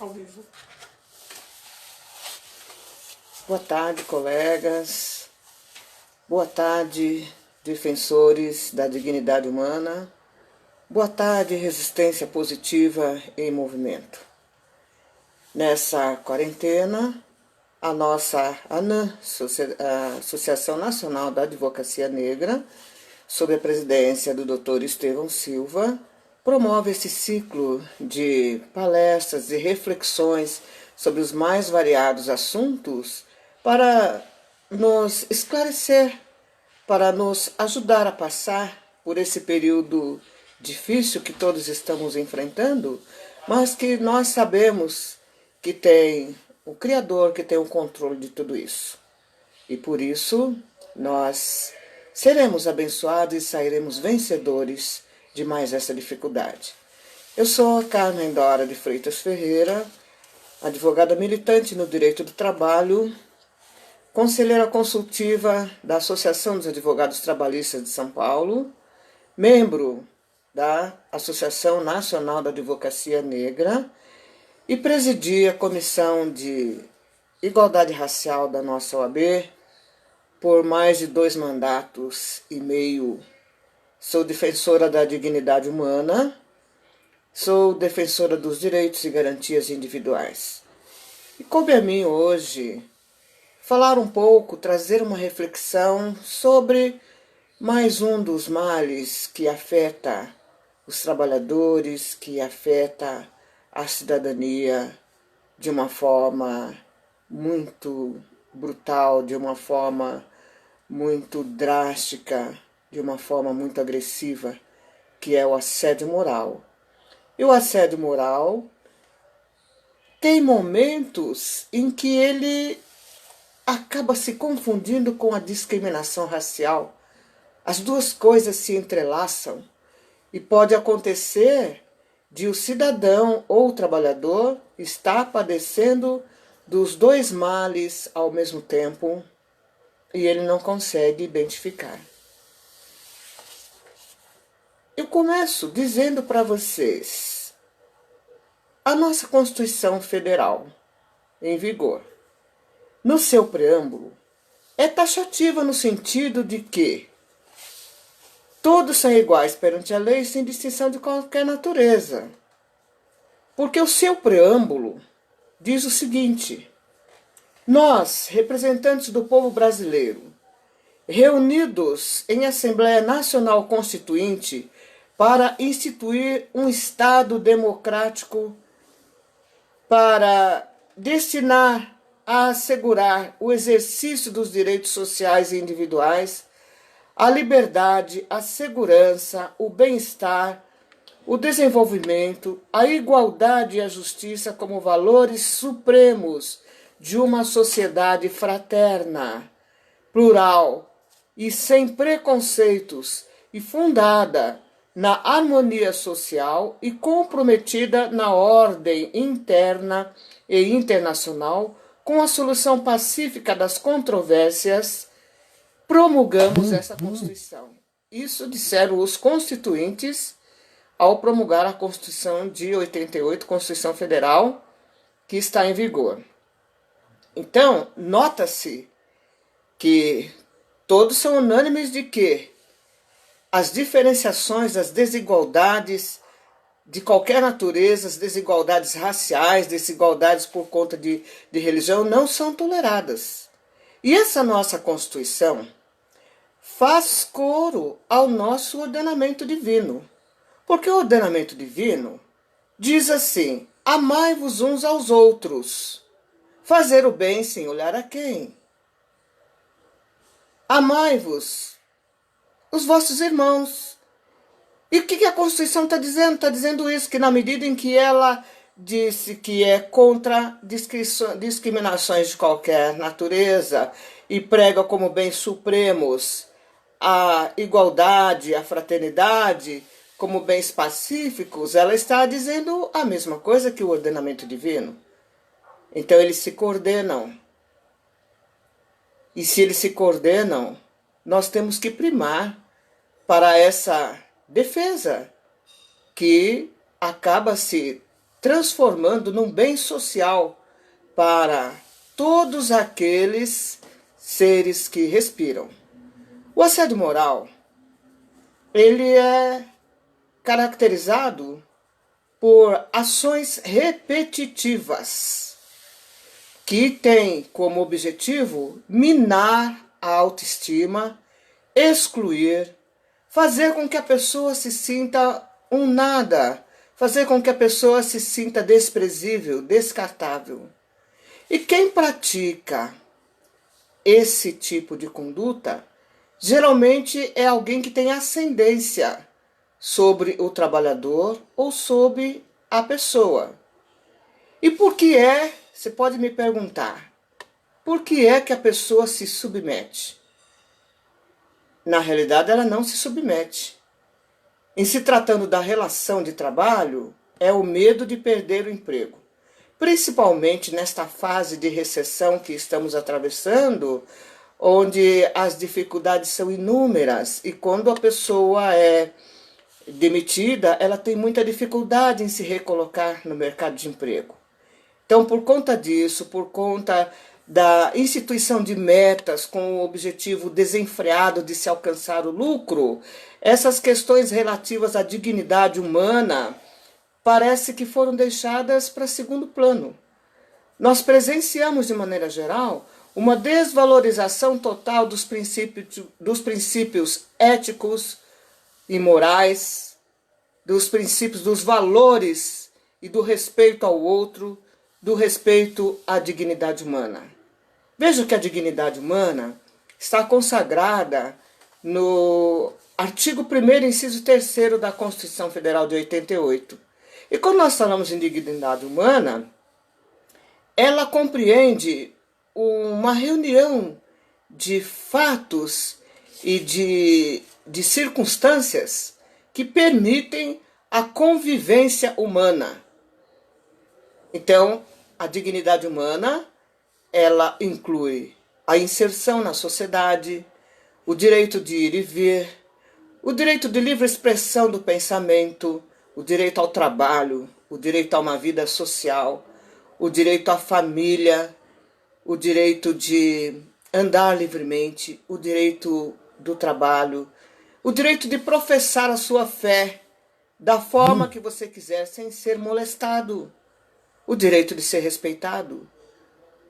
Ao vivo. Boa tarde, colegas. Boa tarde, defensores da dignidade humana. Boa tarde, resistência positiva em movimento. Nessa quarentena, a nossa ANAN, a Associação Nacional da Advocacia Negra, sob a presidência do Dr. Estevão Silva, promove esse ciclo de palestras e reflexões sobre os mais variados assuntos para nos esclarecer, para nos ajudar a passar por esse período difícil que todos estamos enfrentando, mas que nós sabemos que tem o Criador, que tem o controle de tudo isso. E por isso nós seremos abençoados e sairemos vencedores de mais essa dificuldade. Eu sou a Carmen Dora de Freitas Ferreira, advogada militante no direito do trabalho, conselheira consultiva da Associação dos Advogados Trabalhistas de São Paulo, membro da Associação Nacional da Advocacia Negra e presidi a Comissão de Igualdade Racial da nossa OAB por mais de 2 mandatos e meio. Sou defensora da dignidade humana, sou defensora dos direitos e garantias individuais. E coube a mim hoje falar um pouco, trazer uma reflexão sobre mais um dos males que afeta os trabalhadores, que afeta a cidadania de uma forma muito brutal, de uma forma muito drástica, de uma forma muito agressiva, que é o assédio moral. E o assédio moral tem momentos em que ele acaba se confundindo com a discriminação racial. As duas coisas se entrelaçam e pode acontecer de o cidadão ou o trabalhador estar padecendo dos dois males ao mesmo tempo e ele não consegue identificar. Eu começo dizendo para vocês, a nossa Constituição Federal, em vigor, no seu preâmbulo, é taxativa no sentido de que todos são iguais perante a lei sem distinção de qualquer natureza. Porque o seu preâmbulo diz o seguinte: nós, representantes do povo brasileiro, reunidos em Assembleia Nacional Constituinte para instituir um Estado democrático para destinar a assegurar o exercício dos direitos sociais e individuais, a liberdade, a segurança, o bem-estar, o desenvolvimento, a igualdade e a justiça como valores supremos de uma sociedade fraterna, plural e sem preconceitos e fundada na harmonia social e comprometida na ordem interna e internacional com a solução pacífica das controvérsias, promulgamos essa Constituição. Isso disseram os constituintes ao promulgar a Constituição de 88, Constituição Federal, que está em vigor. Então, nota-se que todos são unânimes de que as diferenciações, as desigualdades de qualquer natureza, as desigualdades raciais, desigualdades por conta de religião, não são toleradas. E essa nossa Constituição faz coro ao nosso ordenamento divino. Porque o ordenamento divino diz assim: amai-vos uns aos outros, fazer o bem sem olhar a quem. Amai-vos os vossos irmãos. E o que a Constituição está dizendo? Está dizendo isso, que na medida em que ela disse que é contra discriminações de qualquer natureza e prega como bens supremos a igualdade, a fraternidade, como bens pacíficos, ela está dizendo a mesma coisa que o ordenamento divino. Então eles se coordenam. E se eles se coordenam, nós temos que primar para essa defesa que acaba se transformando num bem social para todos aqueles seres que respiram. O assédio moral, ele é caracterizado por ações repetitivas que têm como objetivo minar a autoestima, excluir, fazer com que a pessoa se sinta um nada, fazer com que a pessoa se sinta desprezível, descartável. E quem pratica esse tipo de conduta, geralmente é alguém que tem ascendência sobre o trabalhador ou sobre a pessoa. E por que é, você pode me perguntar, por que é que a pessoa se submete? Na realidade, ela não se submete. Em se tratando da relação de trabalho, é o medo de perder o emprego. Principalmente nesta fase de recessão que estamos atravessando, onde as dificuldades são inúmeras e quando a pessoa é demitida, ela tem muita dificuldade em se recolocar no mercado de emprego. Então, por conta disso, por conta da instituição de metas com o objetivo desenfreado de se alcançar o lucro, essas questões relativas à dignidade humana parece que foram deixadas para segundo plano. Nós presenciamos, de maneira geral, uma desvalorização total dos princípios éticos e morais, dos princípios, dos valores e do respeito ao outro, do respeito à dignidade humana. Veja que a dignidade humana está consagrada no artigo 1º, inciso 3º da Constituição Federal de 88. E quando nós falamos em dignidade humana, ela compreende uma reunião de fatos e de circunstâncias que permitem a convivência humana. Então, a dignidade humana, ela inclui a inserção na sociedade, o direito de ir e vir, o direito de livre expressão do pensamento, o direito ao trabalho, o direito a uma vida social, o direito à família, o direito de andar livremente, o direito do trabalho, o direito de professar a sua fé da forma que você quiser sem ser molestado, o direito de ser respeitado,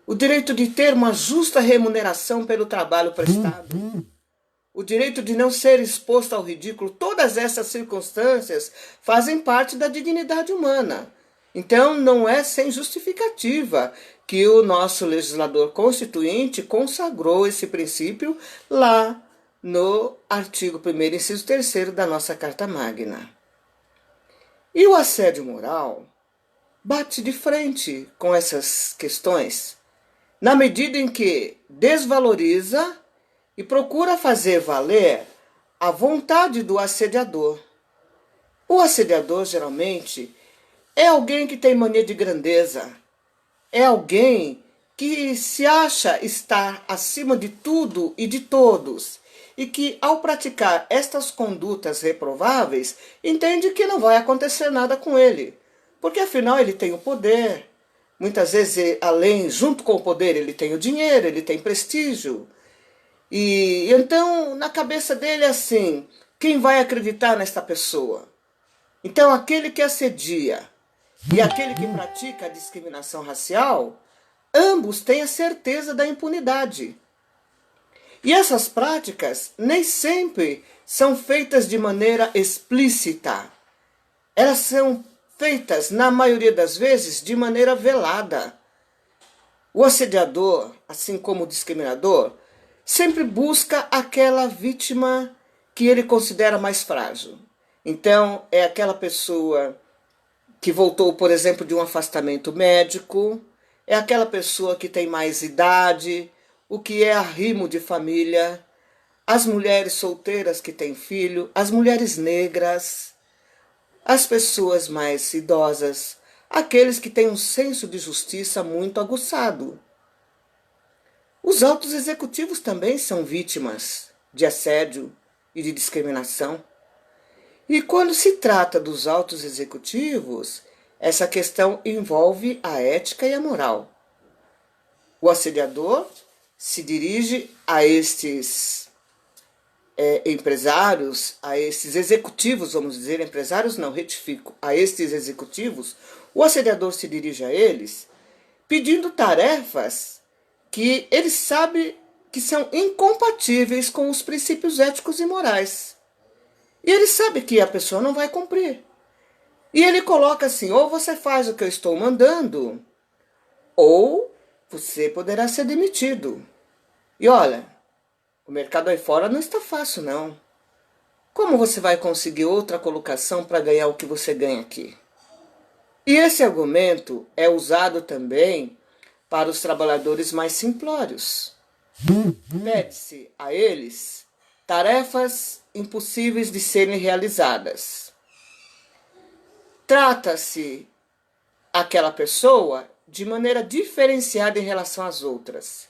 o direito de ter uma justa remuneração pelo trabalho prestado, o direito de não ser exposto ao ridículo. Todas essas circunstâncias fazem parte da dignidade humana. Então, não é sem justificativa que o nosso legislador constituinte consagrou esse princípio lá no artigo 1º, inciso 3º da nossa Carta Magna. E o assédio moral bate de frente com essas questões, na medida em que desvaloriza e procura fazer valer a vontade do assediador. O assediador, geralmente, é alguém que tem mania de grandeza, é alguém que se acha estar acima de tudo e de todos, e que, ao praticar estas condutas reprováveis, entende que não vai acontecer nada com ele, porque afinal ele tem o poder. Muitas vezes, junto com o poder, ele tem o dinheiro, ele tem prestígio. E então, na cabeça dele é assim, quem vai acreditar nesta pessoa? Então, aquele que assedia e aquele que pratica a discriminação racial, ambos têm a certeza da impunidade. E essas práticas nem sempre são feitas de maneira explícita. Elas são feitas, na maioria das vezes, de maneira velada. O assediador, assim como o discriminador, sempre busca aquela vítima que ele considera mais frágil. Então, é aquela pessoa que voltou, por exemplo, de um afastamento médico, é aquela pessoa que tem mais idade, o que é arrimo de família, as mulheres solteiras que têm filho, as mulheres negras, as pessoas mais idosas, aqueles que têm um senso de justiça muito aguçado. Os altos executivos também são vítimas de assédio e de discriminação. E quando se trata dos altos executivos, essa questão envolve a ética e a moral. O assediador se dirige a estes empresários, a estes executivos, vamos dizer, empresários não, retifico, a estes executivos, o assediador se dirige a eles pedindo tarefas que ele sabe que são incompatíveis com os princípios éticos e morais. E ele sabe que a pessoa não vai cumprir. E ele coloca assim, ou você faz o que eu estou mandando, ou você poderá ser demitido. E olha, o mercado aí fora não está fácil, não. Como você vai conseguir outra colocação para ganhar o que você ganha aqui? E esse argumento é usado também para os trabalhadores mais simplórios. Pede-se a eles tarefas impossíveis de serem realizadas. Trata-se aquela pessoa de maneira diferenciada em relação às outras.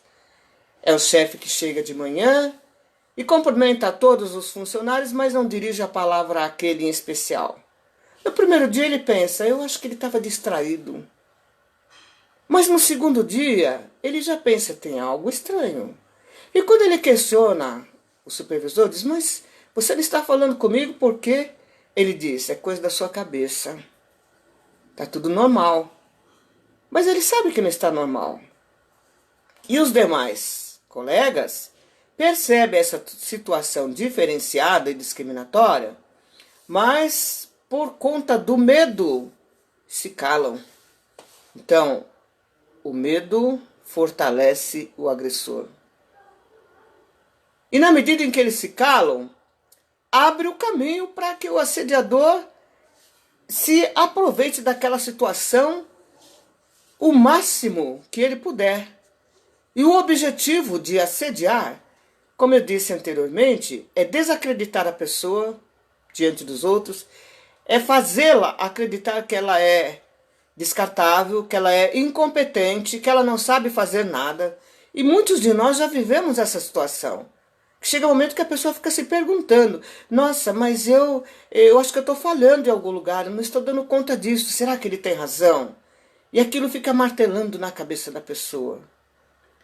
É o chefe que chega de manhã e cumprimenta a todos os funcionários, mas não dirige a palavra àquele em especial. No primeiro dia ele pensa, eu acho que ele estava distraído. Mas no segundo dia, ele já pensa, tem algo estranho. E quando ele questiona o supervisor, diz, mas você não está falando comigo por quê? Ele diz, é coisa da sua cabeça. Está tudo normal. Mas ele sabe que não está normal. E os demais colegas percebem essa situação diferenciada e discriminatória, mas por conta do medo se calam. Então, o medo fortalece o agressor. E na medida em que eles se calam, abre o caminho para que o assediador se aproveite daquela situação o máximo que ele puder. E o objetivo de assediar, como eu disse anteriormente, é desacreditar a pessoa diante dos outros, é fazê-la acreditar que ela é descartável, que ela é incompetente, que ela não sabe fazer nada. E muitos de nós já vivemos essa situação. Chega um momento que a pessoa fica se perguntando, nossa, mas eu acho que eu estou falhando em algum lugar, eu não estou dando conta disso, será que ele tem razão? E aquilo fica martelando na cabeça da pessoa.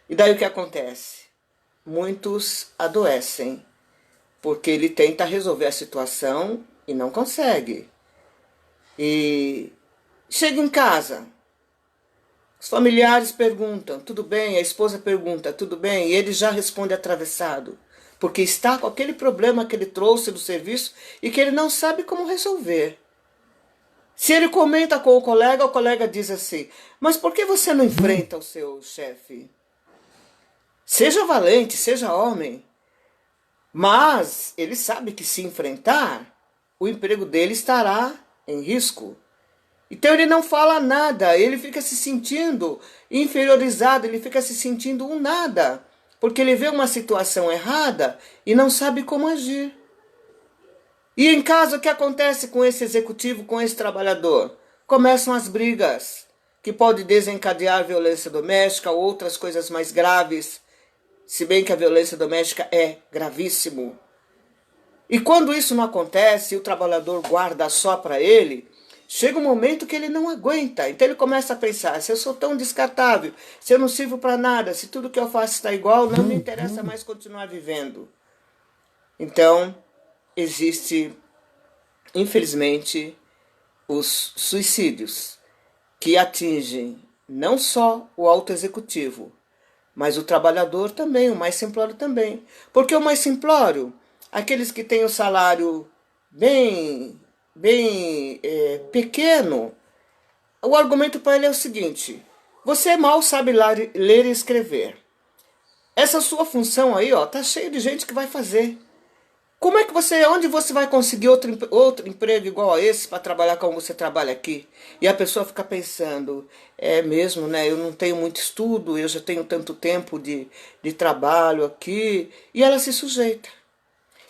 E daí o que acontece? Muitos adoecem, porque ele tenta resolver a situação e não consegue. E chega em casa, os familiares perguntam, tudo bem? A esposa pergunta, tudo bem? E ele já responde atravessado, porque está com aquele problema que ele trouxe do serviço e que ele não sabe como resolver. Se ele comenta com o colega diz assim, mas por que você não enfrenta o seu chefe? Seja valente, seja homem. Mas ele sabe que se enfrentar, o emprego dele estará em risco. Então ele não fala nada, ele fica se sentindo inferiorizado, ele fica se sentindo um nada, porque ele vê uma situação errada e não sabe como agir. E em casa o que acontece com esse executivo, com esse trabalhador? Começam as brigas, que pode desencadear violência doméstica ou outras coisas mais graves, se bem que a violência doméstica é gravíssimo. E quando isso não acontece, o trabalhador guarda só para ele, chega um momento que ele não aguenta. Então ele começa a pensar, se eu sou tão descartável, se eu não sirvo para nada, se tudo que eu faço está igual, não me interessa mais continuar vivendo. Então, existe, infelizmente, os suicídios que atingem não só o alto executivo, mas o trabalhador também, o mais simplório também. Porque o mais simplório, aqueles que têm o salário bem pequeno, o argumento para ele é o seguinte, você mal sabe ler e escrever. Essa sua função aí, ó, tá cheio de gente que vai fazer. Como é que onde você vai conseguir outro emprego igual a esse para trabalhar como você trabalha aqui? E a pessoa fica pensando, é mesmo, né? Eu não tenho muito estudo, eu já tenho tanto tempo de trabalho aqui, e ela se sujeita.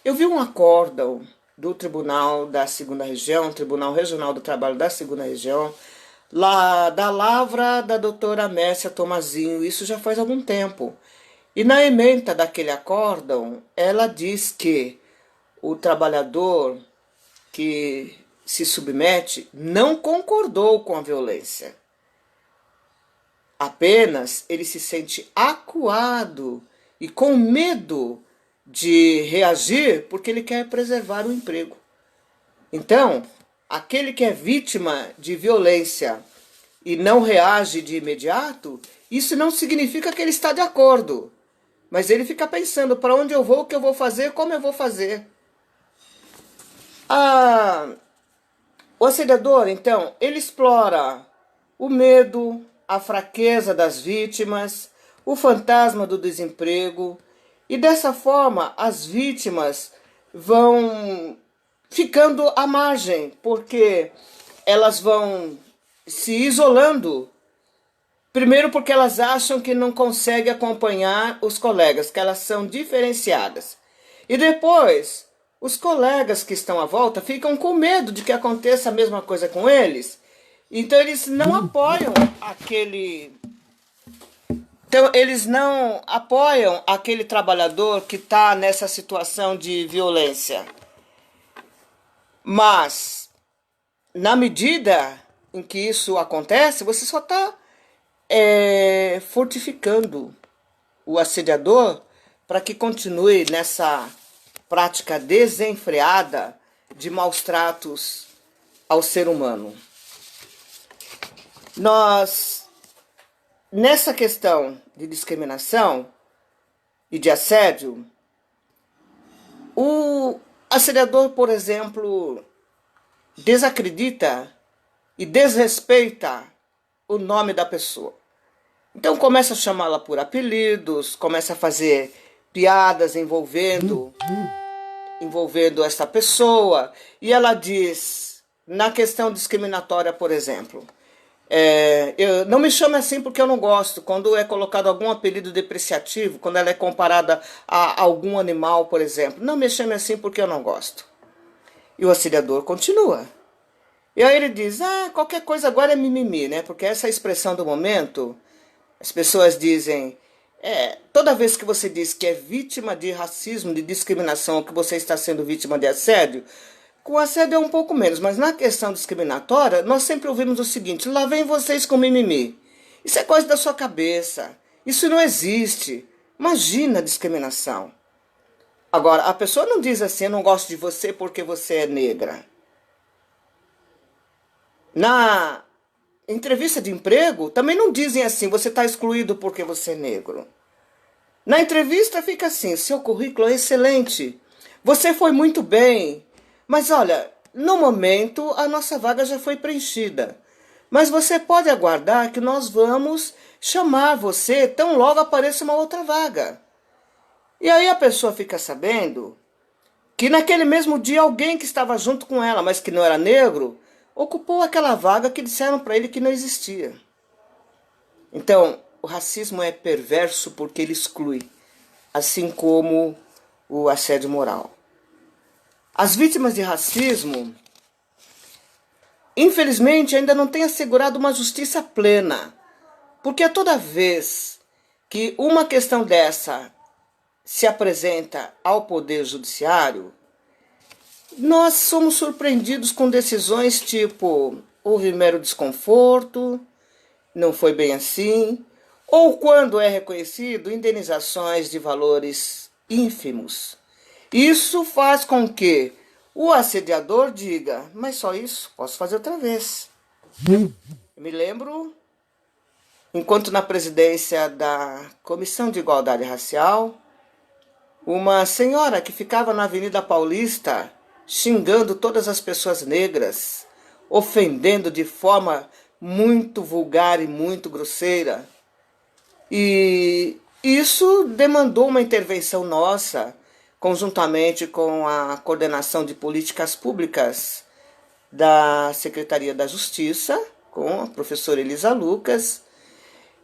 Eu vi um acórdão do Tribunal da Segunda Região, Tribunal Regional do Trabalho da Segunda Região, lá da lavra da doutora Mércia Tomazinho, isso já faz algum tempo. E na ementa daquele acórdão, ela diz que o trabalhador que se submete não concordou com a violência. Apenas ele se sente acuado e com medo de reagir porque ele quer preservar o emprego. Então, aquele que é vítima de violência e não reage de imediato, isso não significa que ele está de acordo. Mas ele fica pensando para onde eu vou, o que eu vou fazer, como eu vou fazer. O assediador, então, ele explora o medo, a fraqueza das vítimas, o fantasma do desemprego, e dessa forma as vítimas vão ficando à margem, porque elas vão se isolando. Primeiro porque elas acham que não conseguem acompanhar os colegas, que elas são diferenciadas. E depois, os colegas que estão à volta ficam com medo de que aconteça a mesma coisa com eles. Então eles não apoiam aquele trabalhador que está nessa situação de violência. Mas, na medida em que isso acontece, você só está fortificando o assediador para que continue nessa prática desenfreada de maus tratos ao ser humano. Nós, nessa questão de discriminação e de assédio, o assediador, por exemplo, desacredita e desrespeita o nome da pessoa. Então começa a chamá-la por apelidos, começa a fazer piadas envolvendo essa pessoa, e ela diz, na questão discriminatória, por exemplo, não me chame assim porque eu não gosto, quando é colocado algum apelido depreciativo, quando ela é comparada a algum animal, por exemplo, não me chame assim porque eu não gosto. E o assediador continua. E aí ele diz, qualquer coisa agora é mimimi, né? Porque essa é a expressão do momento. As pessoas dizem, toda vez que você diz que é vítima de racismo, de discriminação, ou que você está sendo vítima de assédio, com assédio é um pouco menos, mas na questão discriminatória, nós sempre ouvimos o seguinte, lá vem vocês com mimimi. Isso é coisa da sua cabeça, isso não existe. Imagina a discriminação. Agora, a pessoa não diz assim, eu não gosto de você porque você é negra. Na entrevista de emprego, também não dizem assim, você está excluído porque você é negro. Na entrevista fica assim, seu currículo é excelente, você foi muito bem, mas olha, no momento a nossa vaga já foi preenchida. Mas você pode aguardar que nós vamos chamar você tão logo apareça uma outra vaga. E aí a pessoa fica sabendo que naquele mesmo dia alguém que estava junto com ela, mas que não era negro, ocupou aquela vaga que disseram para ele que não existia. Então, o racismo é perverso porque ele exclui, assim como o assédio moral. As vítimas de racismo, infelizmente, ainda não têm assegurado uma justiça plena, porque toda vez que uma questão dessa se apresenta ao Poder Judiciário, nós somos surpreendidos com decisões tipo, houve mero desconforto, não foi bem assim, ou quando é reconhecido, indenizações de valores ínfimos. Isso faz com que o assediador diga, mas só isso, posso fazer outra vez. Eu me lembro, enquanto na presidência da Comissão de Igualdade Racial, uma senhora que ficava na Avenida Paulista xingando todas as pessoas negras, ofendendo de forma muito vulgar e muito grosseira. E isso demandou uma intervenção nossa, conjuntamente com a coordenação de políticas públicas da Secretaria da Justiça, com a professora Elisa Lucas,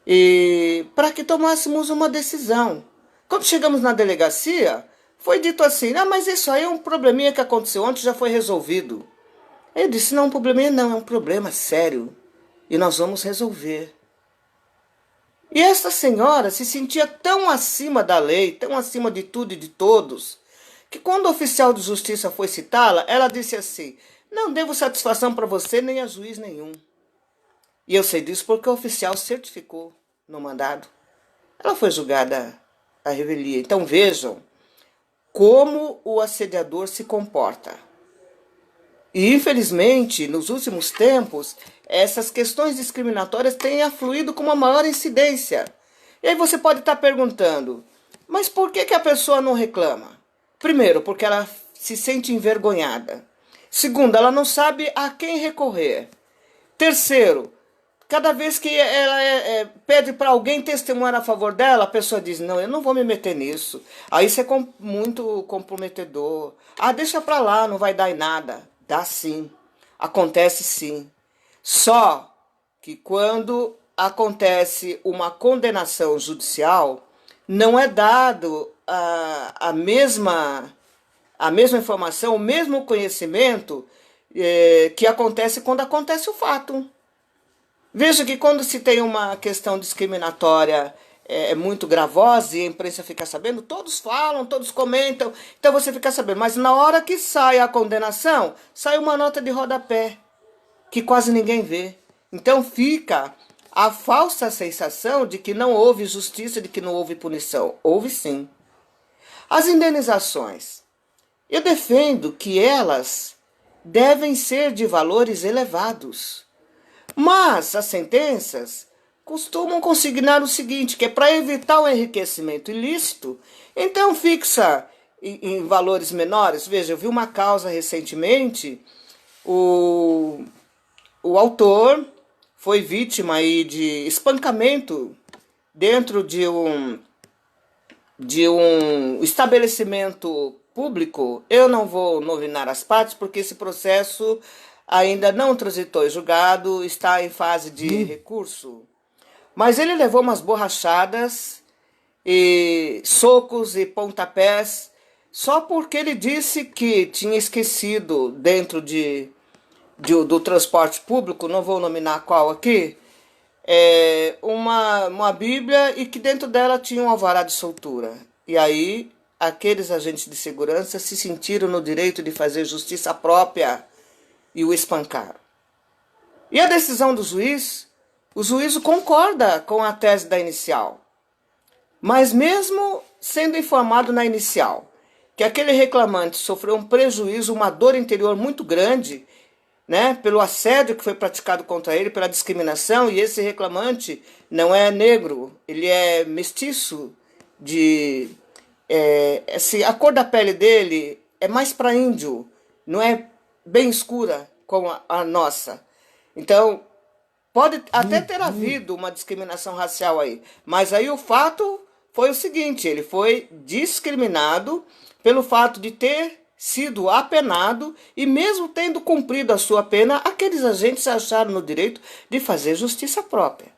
e para que tomássemos uma decisão. Quando chegamos na delegacia, foi dito assim, mas isso aí é um probleminha que aconteceu ontem, já foi resolvido. Eu disse, não, um probleminha não, é um problema sério, e nós vamos resolver. E esta senhora se sentia tão acima da lei, tão acima de tudo e de todos, que quando o oficial de justiça foi citá-la, ela disse assim, Não devo satisfação para você nem a juiz nenhum. E eu sei disso porque o oficial certificou no mandado. Ela foi julgada à revelia. Então vejam como o assediador se comporta. E infelizmente, nos últimos tempos, essas questões discriminatórias têm afluído com uma maior incidência. E aí você pode estar perguntando, mas por que a pessoa não reclama? Primeiro, porque ela se sente envergonhada. Segundo, ela não sabe a quem recorrer. Terceiro, cada vez que ela pede para alguém testemunhar a favor dela, a pessoa diz, não, eu não vou me meter nisso. Aí isso é muito comprometedor. Ah, deixa para lá, não vai dar em nada. Dá sim. Acontece sim. Só que quando acontece uma condenação judicial, não é dado a mesma informação, o mesmo conhecimento que acontece quando acontece o fato. Veja que quando se tem uma questão discriminatória muito gravosa e a imprensa fica sabendo, todos falam, todos comentam, então você fica sabendo. Mas na hora que sai a condenação, sai uma nota de rodapé, que quase ninguém vê. Então fica a falsa sensação de que não houve justiça, de que não houve punição. Houve sim. As indenizações. Eu defendo que elas devem ser de valores elevados. Mas as sentenças costumam consignar o seguinte, que é para evitar o enriquecimento ilícito, então fixa em valores menores. Veja, eu vi uma causa recentemente, o autor foi vítima aí de espancamento dentro de um estabelecimento público. Eu não vou nominar as partes porque esse processo ainda não transitou em julgado, está em fase de recurso. Mas ele levou umas borrachadas, e socos e pontapés, só porque ele disse que tinha esquecido dentro do transporte público, não vou nominar qual aqui, uma Bíblia e que dentro dela tinha um alvará de soltura. E aí aqueles agentes de segurança se sentiram no direito de fazer justiça própria e o espancaram. E a decisão do juiz, o juízo concorda com a tese da inicial. Mas mesmo sendo informado na inicial que aquele reclamante sofreu um prejuízo, uma dor interior muito grande, né, pelo assédio que foi praticado contra ele, pela discriminação, e esse reclamante não é negro, ele é mestiço, a cor da pele dele é mais para índio, não é bem escura como a nossa. Então, pode até ter havido uma discriminação racial aí, mas aí o fato foi o seguinte, ele foi discriminado pelo fato de ter sido apenado e mesmo tendo cumprido a sua pena, aqueles agentes se acharam no direito de fazer justiça própria.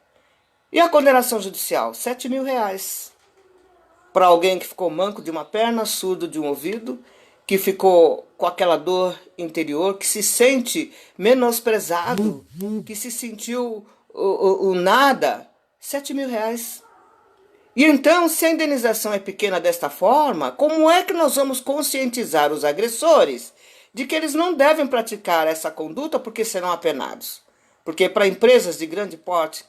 E a condenação judicial? R$7.000. Para alguém que ficou manco de uma perna, surdo de um ouvido, que ficou com aquela dor interior, que se sente menosprezado, que se sentiu o nada, R$7.000. E então, se a indenização é pequena desta forma, como é que nós vamos conscientizar os agressores de que eles não devem praticar essa conduta porque serão apenados? Porque para empresas de grande porte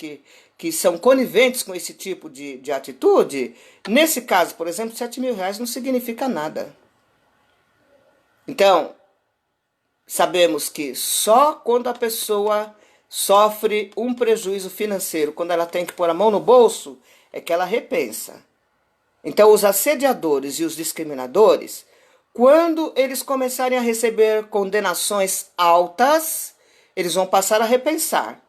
que são coniventes com esse tipo de atitude, nesse caso, por exemplo, R$7.000 não significa nada. Então, sabemos que só quando a pessoa sofre um prejuízo financeiro, quando ela tem que pôr a mão no bolso, é que ela repensa. Então, os assediadores e os discriminadores, quando eles começarem a receber condenações altas, eles vão passar a repensar.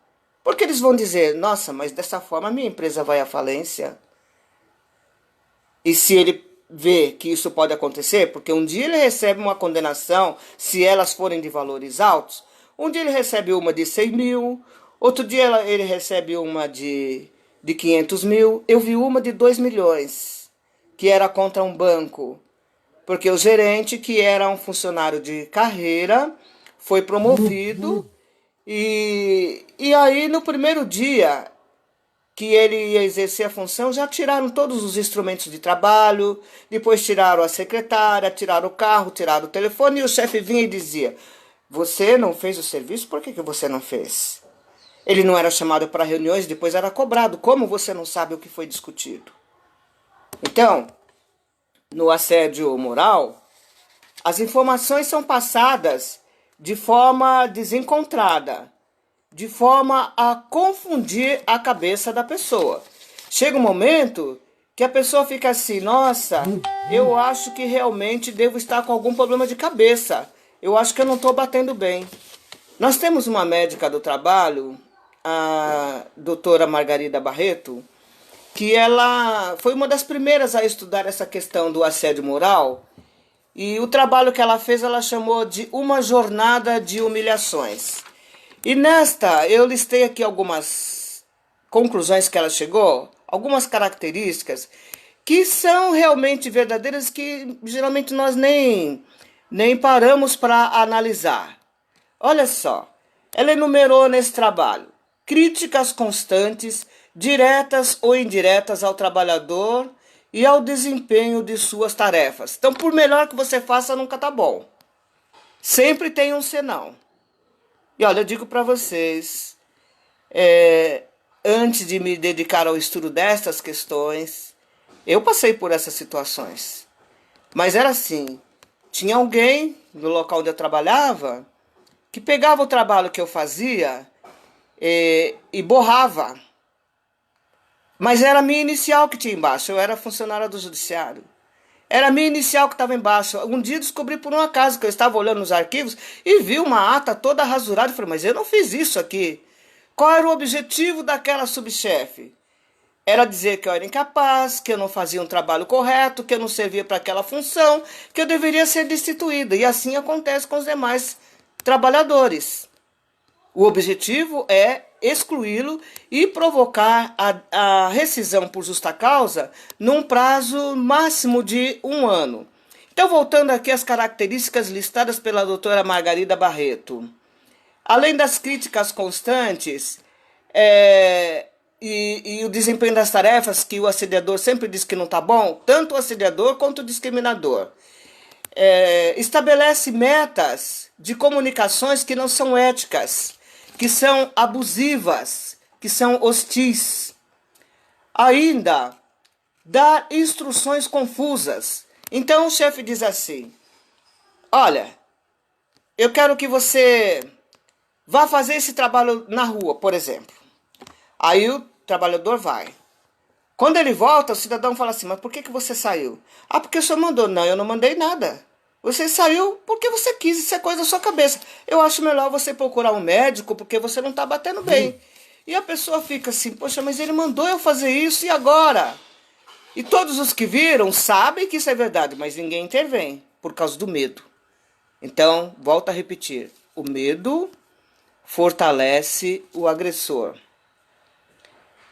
Porque eles vão dizer, nossa, mas dessa forma a minha empresa vai à falência. E se ele vê que isso pode acontecer, porque um dia ele recebe uma condenação, se elas forem de valores altos, um dia ele recebe uma de 100 mil, outro dia ele recebe uma de 500 mil, eu vi uma de 2 milhões, que era contra um banco, porque o gerente, que era um funcionário de carreira, foi promovido, e aí no primeiro dia que ele ia exercer a função, já tiraram todos os instrumentos de trabalho, depois tiraram a secretária, tiraram o carro, tiraram o telefone, e o chefe vinha e dizia, Você não fez o serviço, por que você não fez? Ele não era chamado para reuniões, depois era cobrado. Como você não sabe o que foi discutido? Então, no assédio moral, as informações são passadas de forma desencontrada, de forma a confundir a cabeça da pessoa. Chega um momento que a pessoa fica assim, nossa, eu acho que realmente devo estar com algum problema de cabeça. Eu acho que eu não estou batendo bem. Nós temos uma médica do trabalho, a doutora Margarida Barreto, que ela foi uma das primeiras a estudar essa questão do assédio moral. E o trabalho que ela fez, ela chamou de Uma Jornada de Humilhações. E nesta, eu listei aqui algumas conclusões que ela chegou, algumas características que são realmente verdadeiras, que geralmente nós nem paramos para analisar. Olha só, ela enumerou nesse trabalho críticas constantes, diretas ou indiretas ao trabalhador e ao desempenho de suas tarefas. Então, por melhor que você faça, nunca tá bom. Sempre tem um senão. E olha, eu digo para vocês, antes de me dedicar ao estudo destas questões, eu passei por essas situações. Mas era assim, tinha alguém no local onde eu trabalhava que pegava o trabalho que eu fazia e borrava. Mas era a minha inicial que tinha embaixo, eu era funcionária do judiciário. Era a minha inicial que estava embaixo. Um dia descobri por um acaso que eu estava olhando nos arquivos e vi uma ata toda rasurada. E falei, mas eu não fiz isso aqui. Qual era o objetivo daquela subchefe? Era dizer que eu era incapaz, que eu não fazia um trabalho correto, que eu não servia para aquela função, que eu deveria ser destituída. E assim acontece com os demais trabalhadores. O objetivo é excluí-lo e provocar a rescisão por justa causa num prazo máximo de 1 ano. Então, voltando aqui às características listadas pela doutora Margarida Barreto. Além das críticas constantes e o desempenho das tarefas, que o assediador sempre diz que não está bom, tanto o assediador quanto o discriminador. Estabelece metas de comunicações que não são éticas, que são abusivas, que são hostis. Ainda, dar instruções confusas. Então o chefe diz assim, olha, eu quero que você vá fazer esse trabalho na rua, por exemplo. Aí o trabalhador vai. Quando ele volta, o cidadão fala assim, mas por que você saiu? Ah, porque o senhor mandou. Não, eu não mandei nada. Você saiu porque você quis, isso é coisa da sua cabeça. Eu acho melhor você procurar um médico porque você não está batendo bem. E a pessoa fica assim, poxa, mas ele mandou eu fazer isso e agora? E todos os que viram sabem que isso é verdade, mas ninguém intervém por causa do medo. Então, volto a repetir, o medo fortalece o agressor.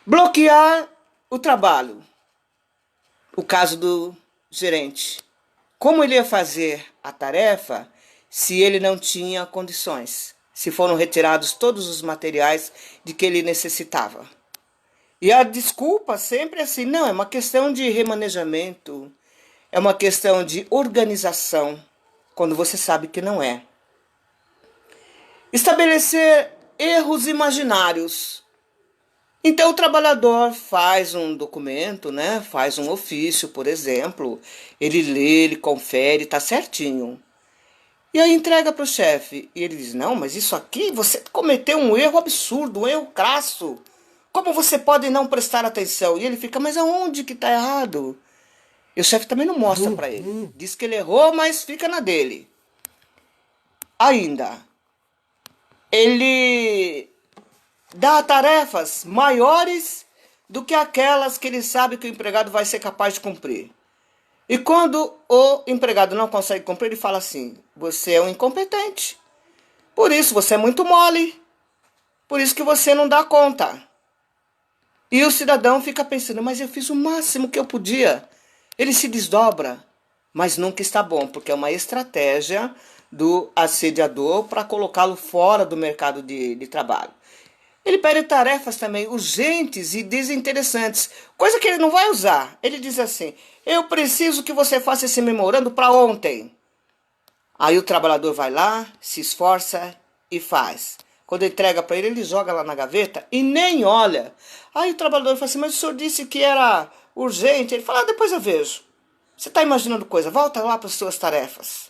Bloquear o trabalho. O caso do gerente. Como ele ia fazer a tarefa se ele não tinha condições? Se foram retirados todos os materiais de que ele necessitava. E a desculpa sempre é assim, não, é uma questão de remanejamento, é uma questão de organização, quando você sabe que não é. Estabelecer erros imaginários. Então o trabalhador faz um documento, né? Faz um ofício, por exemplo, ele lê, ele confere, está certinho. E aí entrega para o chefe. E ele diz, não, mas isso aqui você cometeu um erro absurdo, um erro crasso. Como você pode não prestar atenção? E ele fica, mas aonde que está errado? E o chefe também não mostra para ele. Diz que ele errou, mas fica na dele. Ainda, ele dá tarefas maiores do que aquelas que ele sabe que o empregado vai ser capaz de cumprir. E quando o empregado não consegue cumprir, ele fala assim, você é um incompetente. Por isso você é muito mole. Por isso que você não dá conta. E o cidadão fica pensando, mas eu fiz o máximo que eu podia. Ele se desdobra, mas nunca está bom, porque é uma estratégia do assediador para colocá-lo fora do mercado de trabalho. Ele pede tarefas também urgentes e desinteressantes, coisa que ele não vai usar. Ele diz assim, eu preciso que você faça esse memorando para ontem. Aí o trabalhador vai lá, se esforça e faz. Quando entrega para ele, ele joga lá na gaveta e nem olha. Aí o trabalhador fala assim, mas o senhor disse que era urgente. Ele fala, depois eu vejo. Você está imaginando coisa, volta lá para as suas tarefas.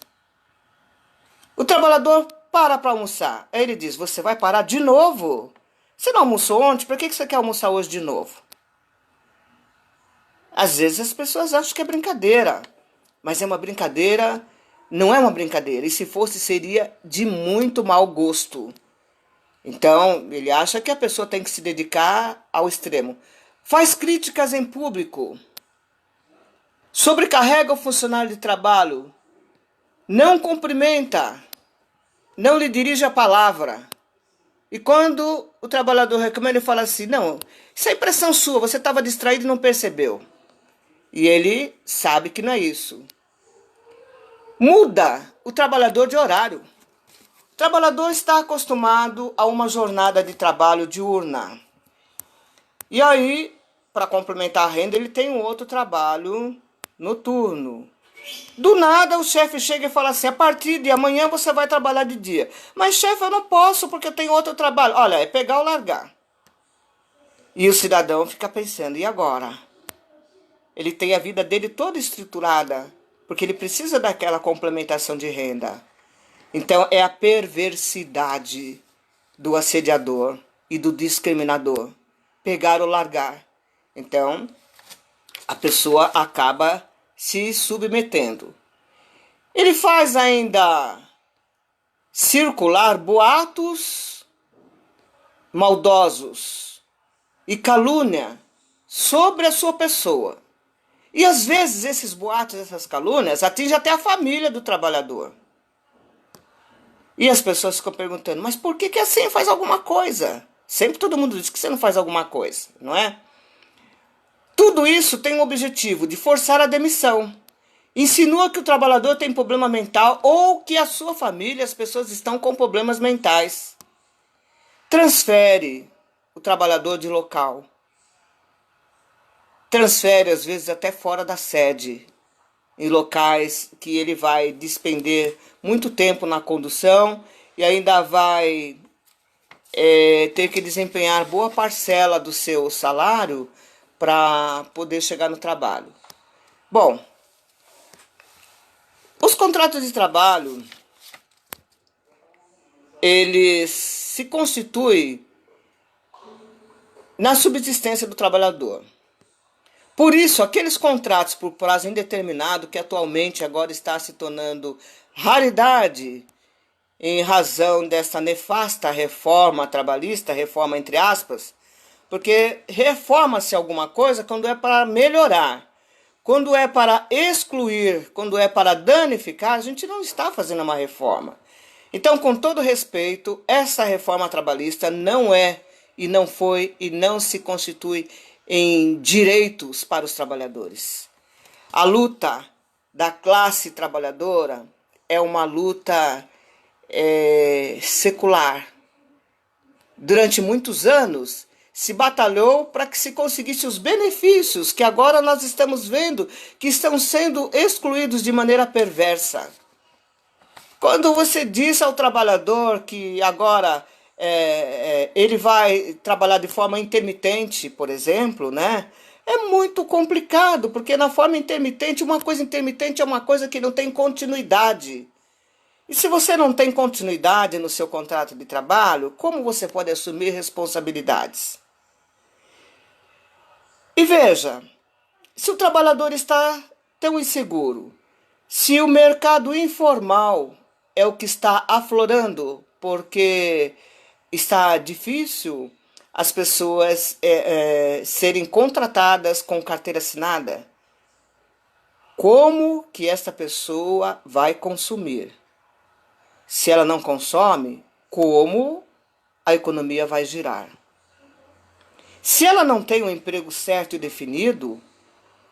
O trabalhador para almoçar. Aí ele diz, você vai parar de novo? Você não almoçou ontem? Por que você quer almoçar hoje de novo? Às vezes as pessoas acham que é brincadeira. Mas é uma brincadeira, não é uma brincadeira. E se fosse, seria de muito mau gosto. Então, ele acha que a pessoa tem que se dedicar ao extremo. Faz críticas em público. Sobrecarrega o funcionário de trabalho. Não cumprimenta. Não lhe dirige a palavra. E quando o trabalhador reclama, ele fala assim, não, isso é impressão sua, você estava distraído e não percebeu. E ele sabe que não é isso. Muda o trabalhador de horário. O trabalhador está acostumado a uma jornada de trabalho diurna. E aí, para complementar a renda, ele tem um outro trabalho noturno. Do nada, o chefe chega e fala assim, a partir de amanhã você vai trabalhar de dia. Mas, chefe, eu não posso porque eu tenho outro trabalho. Olha, é pegar ou largar. E o cidadão fica pensando, e agora? Ele tem a vida dele toda estruturada, porque ele precisa daquela complementação de renda. Então, é a perversidade do assediador e do discriminador. Pegar ou largar. Então, a pessoa acaba se submetendo. Ele faz ainda circular boatos maldosos e calúnia sobre a sua pessoa. E às vezes esses boatos, essas calúnias, atingem até a família do trabalhador. E as pessoas ficam perguntando, mas por que assim faz alguma coisa? Sempre todo mundo diz que você não faz alguma coisa, não é? Tudo isso tem o objetivo de forçar a demissão. Insinua que o trabalhador tem problema mental ou que a sua família, as pessoas estão com problemas mentais. Transfere o trabalhador de local. Transfere, às vezes, até fora da sede. Em locais que ele vai despender muito tempo na condução e ainda vai ter que desempenhar boa parcela do seu salário para poder chegar no trabalho. Bom, os contratos de trabalho, eles se constituem na subsistência do trabalhador. Por isso, aqueles contratos por prazo indeterminado, que atualmente agora está se tornando raridade, em razão dessa nefasta reforma trabalhista, reforma entre aspas, porque reforma-se alguma coisa quando é para melhorar. Quando é para excluir, quando é para danificar, a gente não está fazendo uma reforma. Então, com todo respeito, essa reforma trabalhista não é, e não foi, e não se constitui em direitos para os trabalhadores. A luta da classe trabalhadora é uma luta secular. Durante muitos anos, se batalhou para que se conseguisse os benefícios que agora nós estamos vendo que estão sendo excluídos de maneira perversa. Quando você diz ao trabalhador que agora ele vai trabalhar de forma intermitente, por exemplo, né? É muito complicado, porque na forma intermitente, uma coisa intermitente é uma coisa que não tem continuidade. E se você não tem continuidade no seu contrato de trabalho, como você pode assumir responsabilidades? E veja, se o trabalhador está tão inseguro, se o mercado informal é o que está aflorando, porque está difícil as pessoas serem contratadas com carteira assinada, como que essa pessoa vai consumir? Se ela não consome, como a economia vai girar? Se ela não tem um emprego certo e definido,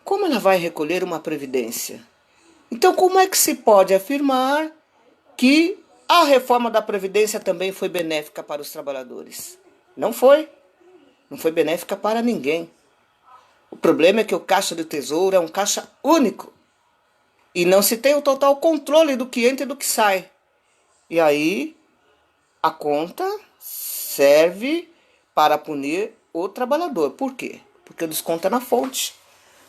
como ela vai recolher uma previdência? Então, como é que se pode afirmar que a reforma da Previdência também foi benéfica para os trabalhadores? Não foi. Não foi benéfica para ninguém. O problema é que o caixa do Tesouro é um caixa único. E não se tem o total controle do que entra e do que sai. E aí a conta serve para punir o trabalhador. Por quê? Porque desconta na fonte.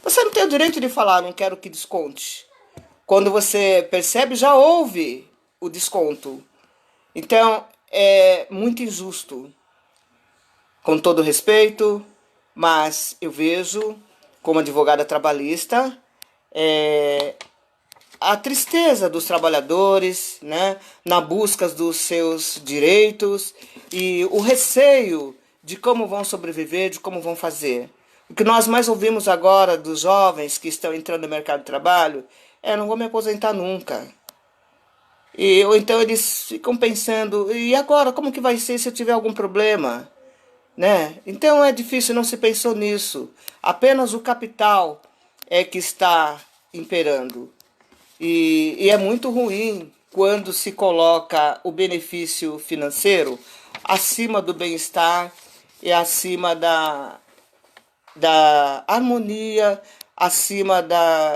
Você não tem o direito de falar, não quero que desconte. Quando você percebe, já houve o desconto. Então, é muito injusto, com todo respeito, mas eu vejo, como advogada trabalhista, a tristeza dos trabalhadores, né, na busca dos seus direitos e o receio de como vão sobreviver, de como vão fazer. O que nós mais ouvimos agora dos jovens que estão entrando no mercado de trabalho é: não vou me aposentar nunca. Ou então eles ficam pensando: e agora, como que vai ser se eu tiver algum problema? Né? Então é difícil, não se pensou nisso. Apenas o capital é que está imperando. E é muito ruim quando se coloca o benefício financeiro acima do bem-estar e acima da harmonia, acima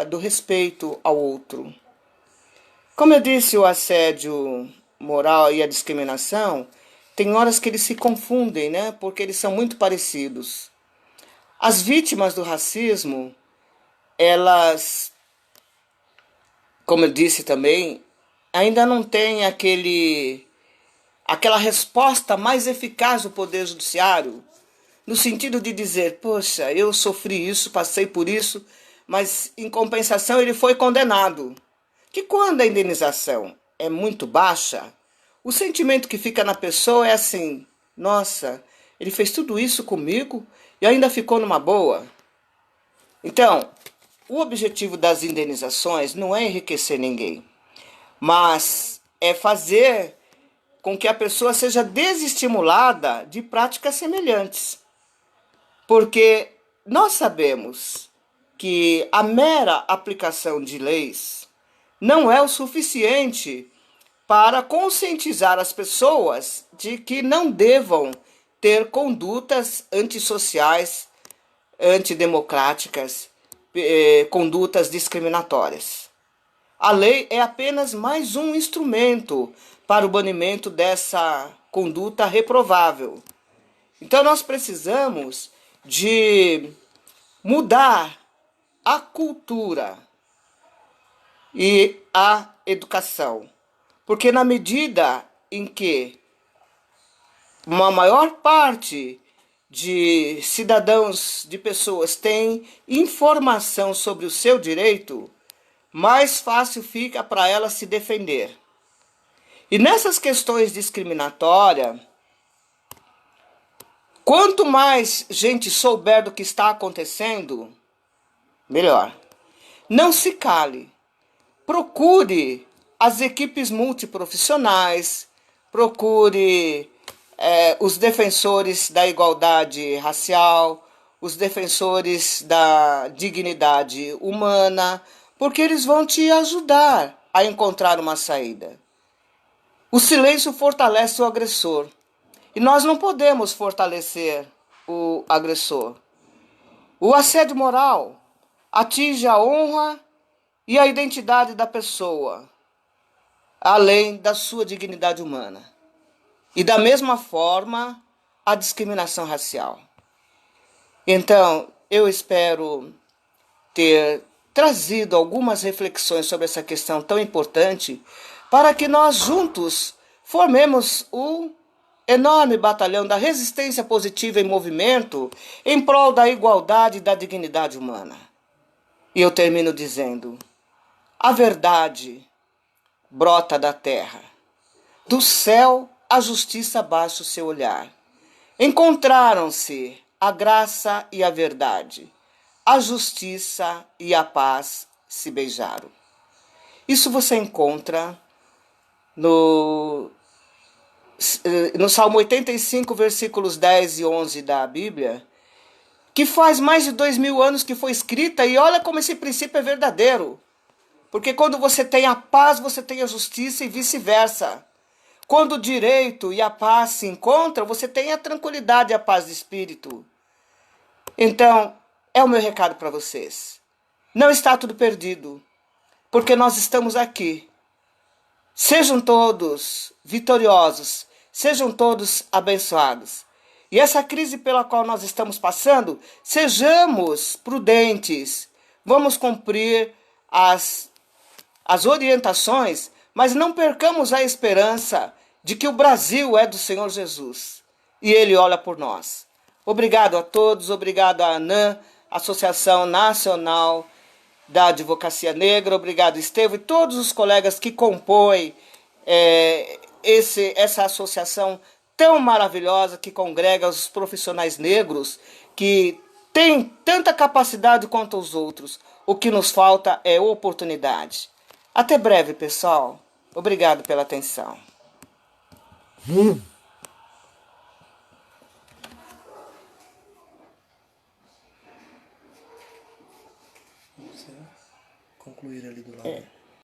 do respeito ao outro. Como eu disse, o assédio moral e a discriminação, tem horas que eles se confundem, né? Porque eles são muito parecidos. As vítimas do racismo, elas, como eu disse também, ainda não têm aquela resposta mais eficaz do Poder Judiciário, no sentido de dizer: poxa, eu sofri isso, passei por isso, mas em compensação ele foi condenado. Que quando a indenização é muito baixa, o sentimento que fica na pessoa é assim: nossa, ele fez tudo isso comigo e ainda ficou numa boa. Então, o objetivo das indenizações não é enriquecer ninguém, mas é fazer com que a pessoa seja desestimulada de práticas semelhantes. Porque nós sabemos que a mera aplicação de leis não é o suficiente para conscientizar as pessoas de que não devam ter condutas antissociais, antidemocráticas, condutas discriminatórias. A lei é apenas mais um instrumento para o banimento dessa conduta reprovável. Então nós precisamos de mudar a cultura e a educação. Porque na medida em que uma maior parte de cidadãos, de pessoas, tem informação sobre o seu direito, mais fácil fica para ela se defender. E nessas questões discriminatórias, quanto mais gente souber do que está acontecendo, melhor. Não se cale. Procure as equipes multiprofissionais, procure os defensores da igualdade racial, os defensores da dignidade humana, porque eles vão te ajudar a encontrar uma saída. O silêncio fortalece o agressor e nós não podemos fortalecer o agressor. O assédio moral atinge a honra e a identidade da pessoa, além da sua dignidade humana. E da mesma forma, a discriminação racial. Então, eu espero ter trazido algumas reflexões sobre essa questão tão importante para que nós juntos formemos o enorme batalhão da resistência positiva em movimento em prol da igualdade e da dignidade humana. E eu termino dizendo: a verdade brota da terra, do céu a justiça baixa o seu olhar. Encontraram-se a graça e a verdade, a justiça e a paz se beijaram. Isso você encontra no Salmo 85, versículos 10 e 11 da Bíblia, que faz mais de 2000 anos que foi escrita, e olha como esse princípio é verdadeiro. Porque quando você tem a paz, você tem a justiça e vice-versa. Quando o direito e a paz se encontram, você tem a tranquilidade e a paz de espírito. Então, é o meu recado para vocês. Não está tudo perdido. porque nós estamos aqui. Sejam todos vitoriosos, sejam todos abençoados. E essa crise pela qual nós estamos passando, sejamos prudentes, vamos cumprir as orientações, mas não percamos a esperança de que o Brasil é do Senhor Jesus e Ele olha por nós. Obrigado a todos, obrigado à ANAM, Associação Nacional da Advocacia Negra, obrigado Estevão e todos os colegas que compõem essa associação tão maravilhosa que congrega os profissionais negros que têm tanta capacidade quanto os outros. O que nos falta é oportunidade. Até breve, pessoal. Obrigado pela atenção. Concluir ali do lado.